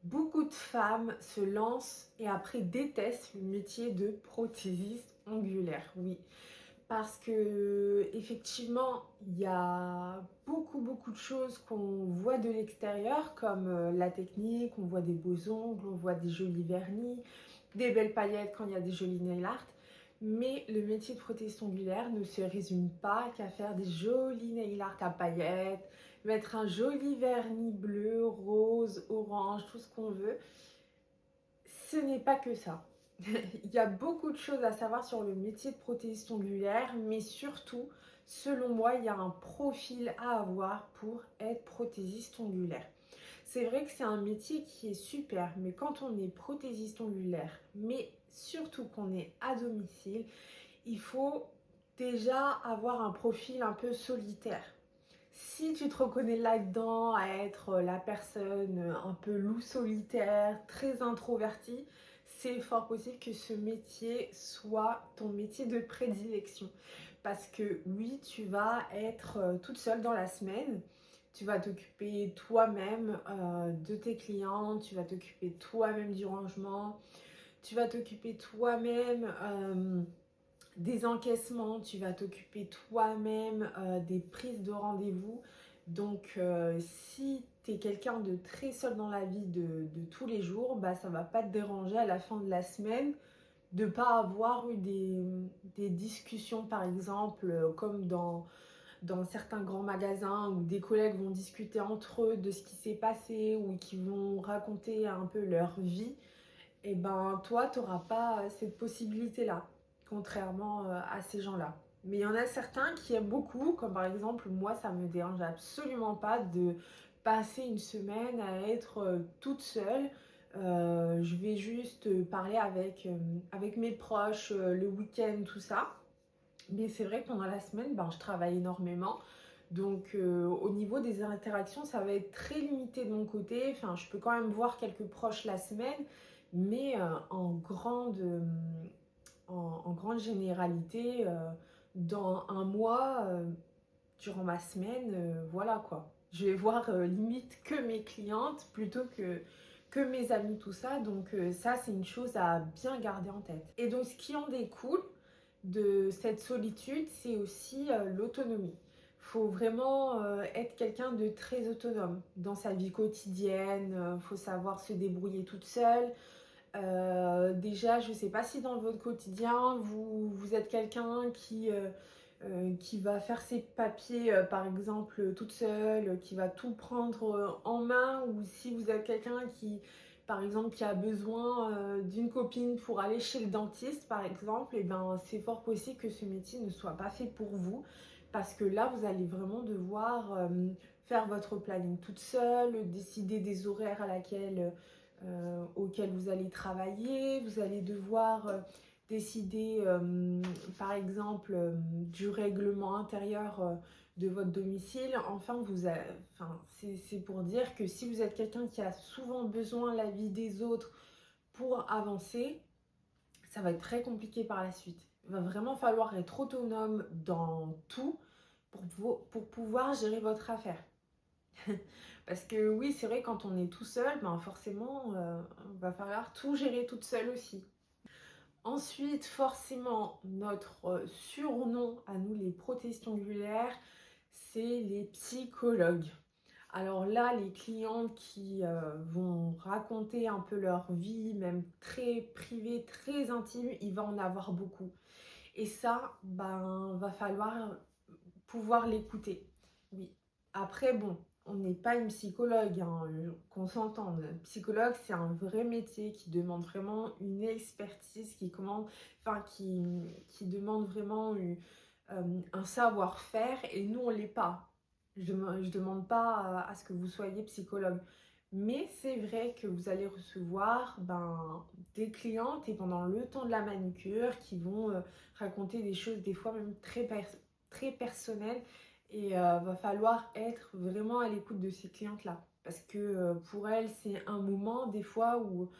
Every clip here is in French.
Beaucoup de femmes se lancent et après détestent le métier de prothésiste ongulaire. Oui, parce que effectivement, il y a beaucoup de choses qu'on voit de l'extérieur, comme la technique, on voit des beaux ongles, on voit des jolis vernis, des belles paillettes quand il y a des jolis nail art. Mais le métier de prothésiste ongulaire ne se résume pas qu'à faire des jolis nail art à paillettes, mettre un joli vernis bleu, rose, orange, tout ce qu'on veut. Ce n'est pas que ça. Il y a beaucoup de choses à savoir sur le métier de prothésiste ongulaire, mais surtout, selon moi, il y a un profil à avoir pour être prothésiste ongulaire. C'est vrai que c'est un métier qui est super, mais quand on est prothésiste ongulaire, mais surtout qu'on est à domicile, il faut déjà avoir un profil un peu solitaire. Si tu te reconnais là-dedans à être la personne un peu loup solitaire, très introvertie, c'est fort possible que ce métier soit ton métier de prédilection. Parce que oui, tu vas être toute seule dans la semaine. Tu vas t'occuper toi-même de tes clients, tu vas t'occuper toi-même du rangement, tu vas t'occuper toi-même des encaissements, tu vas t'occuper toi-même des prises de rendez-vous. Donc si tu es quelqu'un de très seul dans la vie de tous les jours, bah, ça ne va pas te déranger à la fin de la semaine de ne pas avoir eu des discussions par exemple comme dans certains grands magasins où des collègues vont discuter entre eux de ce qui s'est passé ou qui vont raconter un peu leur vie. Et ben toi, tu n'auras pas cette possibilité-là, contrairement à ces gens-là. Mais il y en a certains qui aiment beaucoup, comme par exemple, moi, ça me dérange absolument pas de passer une semaine à être toute seule. Je vais juste parler avec mes proches le week-end, tout ça. Mais c'est vrai que pendant la semaine, ben, je travaille énormément. Donc au niveau des interactions, ça va être très limité de mon côté. Enfin, je peux quand même voir quelques proches la semaine, mais en grande généralité, dans un mois, durant ma semaine, voilà quoi. Je vais voir limite que mes clientes plutôt que mes amis, tout ça. Donc ça, c'est une chose à bien garder en tête. Et donc ce qui en découle de cette solitude, c'est aussi l'autonomie. Il faut vraiment être quelqu'un de très autonome dans sa vie quotidienne. Il faut savoir se débrouiller toute seule. Déjà, je ne sais pas si dans votre quotidien, vous êtes quelqu'un qui va faire ses papiers, par exemple, toute seule, qui va tout prendre en main, ou si vous êtes quelqu'un qui, par exemple, qui a besoin d'une copine pour aller chez le dentiste, par exemple, et ben, c'est fort possible que ce métier ne soit pas fait pour vous, parce que là, vous allez vraiment devoir faire votre planning toute seule, décider des horaires auxquels vous allez travailler, vous allez devoir décider par exemple du règlement intérieur de votre domicile. Enfin, c'est pour dire que si vous êtes quelqu'un qui a souvent besoin de l'avis des autres pour avancer, ça va être très compliqué par la suite. Il va vraiment falloir être autonome dans tout pour pouvoir gérer votre affaire. Parce que oui, c'est vrai, quand on est tout seul, ben forcément, va falloir tout gérer toute seule aussi. Ensuite, forcément, notre surnom à nous, les prothésistes ongulaires, c'est les psychologues. Alors là, les clientes qui vont raconter un peu leur vie, même très privée, très intime, il va en avoir beaucoup. Et ça, ben, va falloir pouvoir l'écouter. Oui. Après, bon, on n'est pas une psychologue, hein, qu'on s'entende. Psychologue, c'est un vrai métier qui demande vraiment une expertise, qui demande vraiment un savoir-faire, et nous, on ne l'est pas. Je ne demande pas à ce que vous soyez psychologue. Mais c'est vrai que vous allez recevoir des clientes et pendant le temps de la manucure qui vont raconter des choses des fois même très personnelles, et va falloir être vraiment à l'écoute de ces clientes-là. Parce que pour elles, c'est un moment des fois où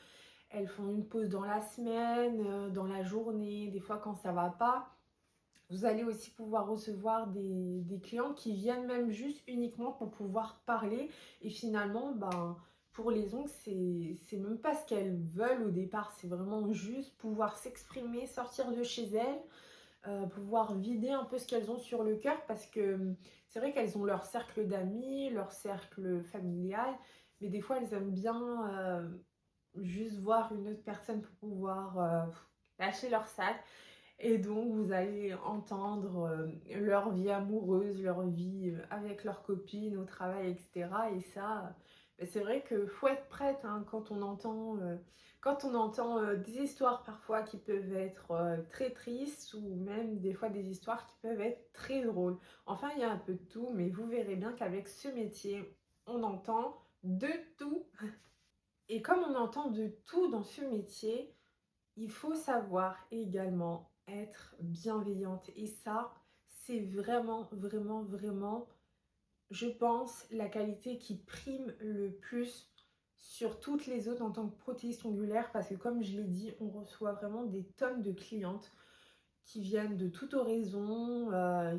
elles font une pause dans la semaine, dans la journée, des fois quand ça va pas. Vous allez aussi pouvoir recevoir des clients qui viennent même juste uniquement pour pouvoir parler et finalement pour les ongles, c'est même pas ce qu'elles veulent au départ, c'est vraiment juste pouvoir s'exprimer, sortir de chez elles, pouvoir vider un peu ce qu'elles ont sur le cœur parce que c'est vrai qu'elles ont leur cercle d'amis, leur cercle familial, mais des fois elles aiment bien juste voir une autre personne pour pouvoir lâcher leur sac. Et donc vous allez entendre leur vie amoureuse, leur vie avec leurs copines, au travail, etc. Et ça, c'est vrai qu'il faut être prête hein, quand on entend des histoires parfois qui peuvent être très tristes ou même des fois des histoires qui peuvent être très drôles. Enfin, il y a un peu de tout, mais vous verrez bien qu'avec ce métier, on entend de tout. Et comme on entend de tout dans ce métier, il faut savoir également être bienveillante. Et ça, c'est vraiment, vraiment, vraiment, je pense, la qualité qui prime le plus sur toutes les autres en tant que prothésiste ongulaire. Parce que comme je l'ai dit, on reçoit vraiment des tonnes de clientes qui viennent de tout horizon,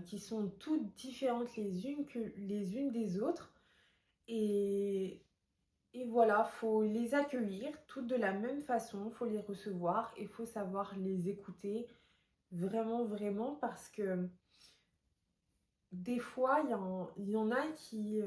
qui sont toutes différentes les unes des autres. Et et voilà, faut les accueillir toutes de la même façon, faut les recevoir et faut savoir les écouter vraiment, vraiment parce que des fois, il y en a qui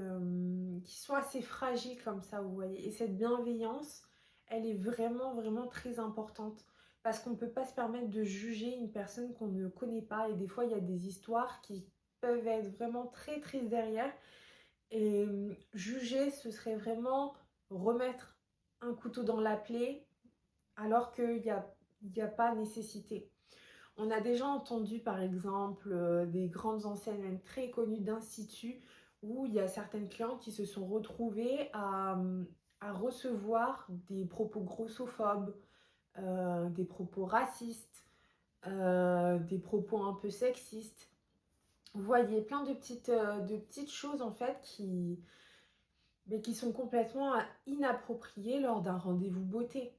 sont assez fragiles comme ça, vous voyez. Et cette bienveillance, elle est vraiment, vraiment très importante parce qu'on ne peut pas se permettre de juger une personne qu'on ne connaît pas. Et des fois, il y a des histoires qui peuvent être vraiment très tristes derrière. Et juger, ce serait vraiment remettre un couteau dans la plaie alors qu'il y a pas nécessité. On a déjà entendu par exemple des grandes enseignes même très connues d'instituts où il y a certaines clientes qui se sont retrouvées à recevoir des propos grossophobes, des propos racistes, des propos un peu sexistes. Vous voyez, plein de petites choses en fait mais qui sont complètement inappropriées lors d'un rendez-vous beauté.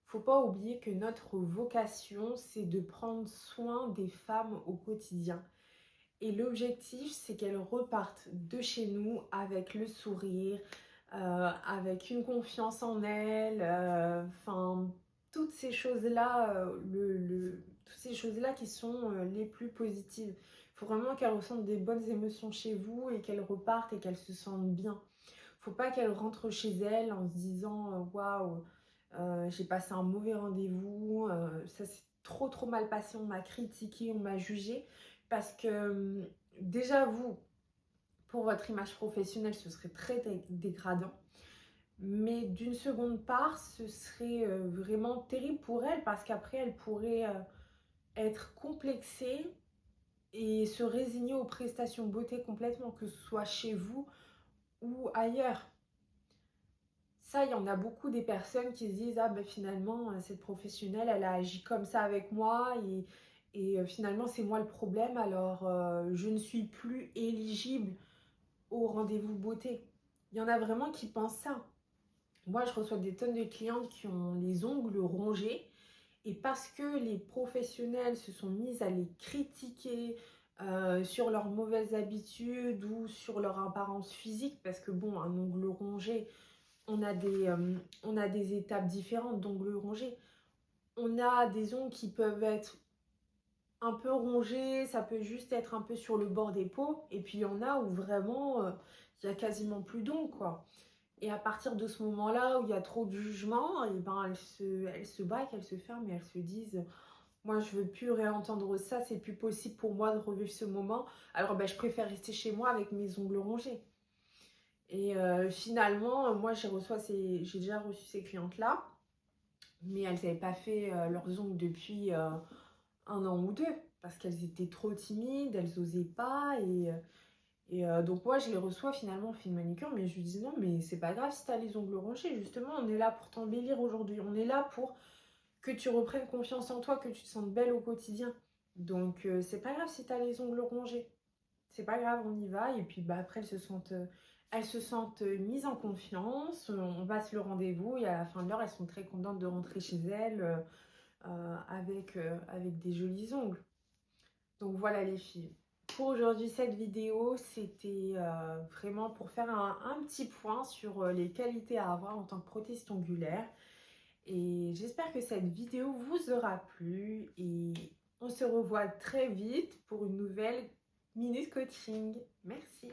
Faut pas oublier que notre vocation, c'est de prendre soin des femmes au quotidien. Et l'objectif, c'est qu'elles repartent de chez nous avec le sourire, avec une confiance en elles, enfin, toutes ces choses-là, toutes ces choses-là qui sont les plus positives. Il faut vraiment qu'elles ressentent des bonnes émotions chez vous et qu'elles repartent et qu'elles se sentent bien. Faut pas qu'elle rentre chez elle en se disant waouh, j'ai passé un mauvais rendez-vous, ça s'est trop mal passé, on m'a critiqué, on m'a jugé. Parce que déjà, vous, pour votre image professionnelle, ce serait très dégradant. Mais d'une seconde part, ce serait vraiment terrible pour elle parce qu'après, elle pourrait être complexée et se résigner aux prestations beauté complètement, que ce soit chez vous ou ailleurs. Ça, il y en a beaucoup des personnes qui se disent ah ben finalement cette professionnelle elle a agi comme ça avec moi et finalement c'est moi le problème alors je ne suis plus éligible au rendez-vous beauté. Il y en a vraiment qui pensent ça. Moi je reçois des tonnes de clientes qui ont les ongles rongés et parce que les professionnels se sont mis à les critiquer sur leurs mauvaises habitudes ou sur leur apparence physique parce que bon un ongle rongé on a des étapes différentes d'ongles rongés. On a des ongles qui peuvent être un peu rongés, ça peut juste être un peu sur le bord des peaux. Et puis il y en a où vraiment, il y a quasiment plus d'ongles, quoi. Et à partir de ce moment-là, où il y a trop de jugement, et ben elles se braquent, elles se ferment et elles se disent moi je veux plus réentendre ça, c'est plus possible pour moi de revivre ce moment. Alors ben, je préfère rester chez moi avec mes ongles rongés. Et finalement, moi j'ai déjà reçu ces clientes-là, mais elles n'avaient pas fait leurs ongles depuis un an ou deux, parce qu'elles étaient trop timides, elles n'osaient pas. Donc moi je les reçois finalement, on fait une manucure, mais je lui dis non, mais c'est pas grave si tu as les ongles rongés, justement, on est là pour t'embellir aujourd'hui, on est là pour que tu reprennes confiance en toi, que tu te sentes belle au quotidien. Donc c'est pas grave si tu as les ongles rongés. C'est pas grave, on y va. Et puis bah, après, elles se sentent mises en confiance. On passe le rendez-vous et à la fin de l'heure, elles sont très contentes de rentrer chez elles avec des jolis ongles. Donc voilà les filles. Pour aujourd'hui, cette vidéo, c'était vraiment pour faire un petit point sur les qualités à avoir en tant que prothésiste ongulaire. Et j'espère que cette vidéo vous aura plu et on se revoit très vite pour une nouvelle minute coaching. Merci.